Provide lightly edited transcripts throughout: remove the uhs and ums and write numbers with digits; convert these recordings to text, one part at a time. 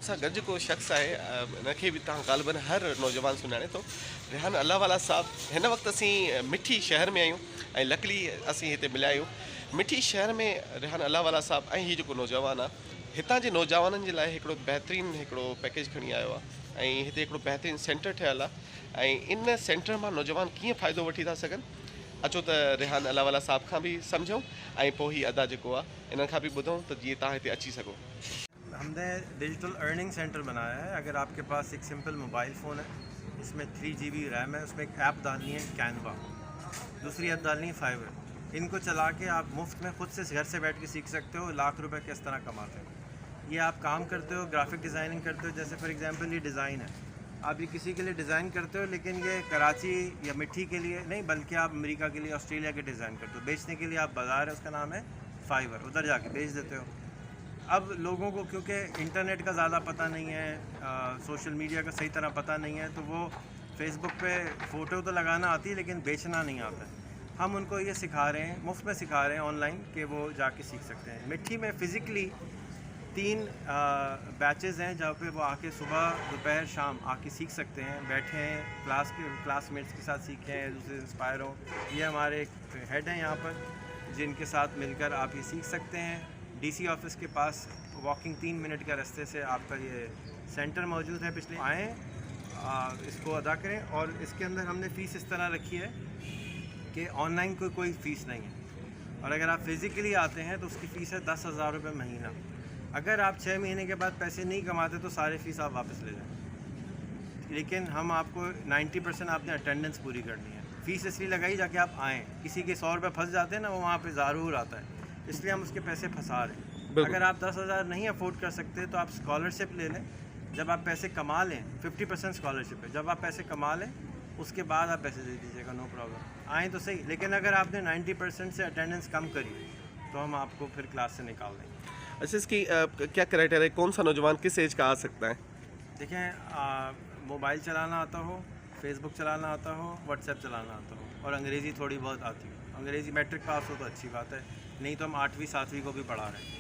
सां गॾु जेको शख़्स आहे हिनखे बि तव्हां ग़ालिबन हर नौजवान सुञाणे थो। रेहान अल्लाहवाला साहब, हिन वक़्तु असीं मिठी शहर में आहियूं ऐं लकली असीं हिते मिलिया आहियूं। मिठी शहर में रेहान अल्लाहवाला साहब ऐं हीउ जेको नौजवान आहे, हितां जे नौजवाननि जे लाइ हिकिड़ो बहितरीनु हिकिड़ो पैकेज खणी आयो आहे ऐं हिते हिकिड़ो बहितरीनु सेंटर ठहियलु आहे ऐं इन सेंटर मां नौजवान कीअं फ़ाइदो वठी था सघनि, अचो त रेहान अल्लाहवाला साहब खां बि सम्झूं ऐं पोइ ही अदा जेको आहे इन्हनि खां बि ॿुधूं त जीअं तव्हां हिते अची सघो। हमने डिजिटल अर्निंग सेंटर बनाया है। अगर आपके पास एक सिंपल मोबाइल फ़ोन है, इसमें 3 GB रैम है, उसमें एक ऐप डालनी है कैनवा, दूसरी ऐप डालनी है फाइवर। इनको चला के आप मुफ्त में खुद से घर से बैठ के सीख सकते हो लाख रुपए किस तरह कमाते हो। ये आप काम करते हो, ग्राफिक डिज़ाइनिंग करते हो, जैसे फॉर एग्जांपल ये डिज़ाइन है, आप ये किसी के लिए डिज़ाइन करते हो, लेकिन ये कराची या मिट्टी के लिए नहीं बल्कि आप अमेरिका के लिए, ऑस्ट्रेलिया के डिज़ाइन करते हो। बेचने के लिए आप बाज़ार है, उसका नाम है फाइवर, उधर जाके बेच देते हो। अब लोगों को क्योंकि इंटरनेट का ज़्यादा पता नहीं है, सोशल मीडिया का सही तरह पता नहीं है, तो वो फेसबुक पे फ़ोटो तो लगाना आती है लेकिन बेचना नहीं आता है। हम उनको ये सिखा रहे हैं, मुफ्त में सिखा रहे हैं ऑनलाइन, कि वो जाके सीख सकते हैं। मिट्टी में फ़िज़िकली 3 बैचेज़ हैं जहाँ पे वो आके सुबह दोपहर शाम आके सीख सकते हैं, बैठे हैं क्लासमेट्स के साथ सीखें, एक दूसरे से इंस्पायर हों। ये हमारे एक हेड हैं यहाँ पर जिनके साथ मिलकर आप ये सीख सकते हैं। डीसी ऑफिस के पास वॉकिंग 3 मिनट के रास्ते से आपका ये सेंटर मौजूद है। पिछले आएँ, इसको अदा करें। और इसके अंदर हमने फ़ीस इस तरह रखी है कि ऑनलाइन कोई फ़ीस नहीं है, और अगर आप फ़िज़िकली आते हैं तो उसकी फ़ीस है 10,000 रुपये महीना। अगर आप 6 महीने के बाद पैसे नहीं कमाते तो सारे फ़ीस आप वापस ले जाएँ, लेकिन हम आपको 90% आपने अटेंडेंस पूरी करनी है। फ़ीस इसलिए लगाई जाके आप आएँ। किसी के 100 रुपये फंस जाते हैं ना, वो वहाँ पे ज़रूर आता है, इसलिए हम उसके पैसे फंसा रहे हैं। अगर आप 10,000 नहीं अफोर्ड कर सकते तो आप स्कॉलरशिप ले लें। जब आप पैसे कमा लें, 50% स्कॉलरशिप है, जब आप पैसे कमा लें उसके बाद आप पैसे दे दीजिएगा, नो प्रॉब्लम। आएँ तो सही, लेकिन अगर आपने 90% से अटेंडेंस कम करी तो हम आपको फिर क्लास से निकाल देंगे। अच्छा, इसकी क्या क्राइटेरिया, कौन सा नौजवान किस एज का आ सकता है? देखें, मोबाइल चलाना आता हो, फेसबुक चलाना आता हो, व्हाट्सएप चलाना आता हो, और अंग्रेज़ी थोड़ी बहुत आती हो। अंग्रेज़ी मैट्रिक पास हो तो अच्छी बात है, नहीं तो हम 8वीं 7वीं को भी पढ़ा रहे हैं।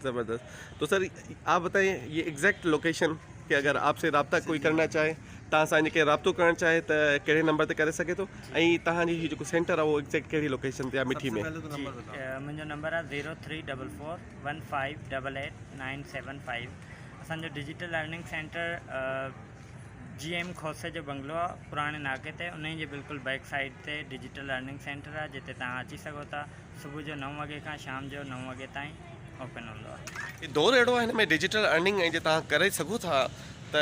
ज़बरदस्त। तो सर आप बताइए ये एग्जैक्ट लोकेशन, कि अगर आपसे रब्ता कोई करना चाहे, तव्हां सां के रब्तो करणु चाहे तो कहिड़े नंबर ते करे सघे थो, ऐं तव्हांजी हीउ जेको सेंटर आहे उहो एग्जैक्ट कहिड़ी लोकेशन ते आहे मिठी में? पहले तो नंबर बताओ। मुंहिंजो नंबर आहे 034415888975। असांजो डिजिटल लर्निंग सेंटर GM खोसे जो बंगलो आहे, पुराणे नाके ते, उन जे बिल्कुलु बैक साइड ते डिजिटल लर्निंग सेंटर आहे, जिते तव्हां अची सघो था। सुबुह जो 9 वॻे खां शाम जो 9 वॻे ताईं ओपन हूंदो आहे। ये दौर अहिड़ो आहे हिन में डिजिटल अर्निंग ऐं जे तव्हां करे सघो था त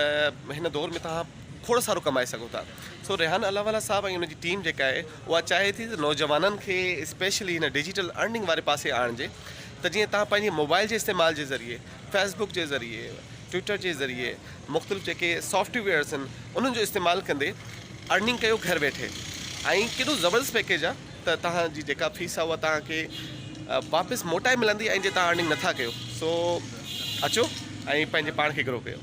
हिन दौर में तव्हां खोड़ सारो कमाए सघो था। सो रेहान अल्लाहवाला साहब ऐं उनजी टीम जेका आहे उहा चाहे थी त नौजवाननि खे स्पेशली हिन डिजिटल अर्निंग वारे पासे आणिजे, त जीअं तव्हां पंहिंजे मोबाइल जे इस्तेमाल जे ज़रिए, फेसबुक जे ज़रिए, ट्विटर जे ज़रिए, मुख़्तलिफ़ जेके सॉफ्टवेयर्स आहिनि उन्हनि जो इस्तेमालु कंदे अर्निंग कयो घर वेठे। ऐं केॾो ज़बरदस्त पैकेज आहे त तव्हांजी जेका फीस आहे उहा तव्हांखे वापसि मोटाए मिलंदी ऐं जे तव्हां अर्निंग नथा कयो। सो अचो ऐं पंहिंजे पाण खे ग्रो कयो।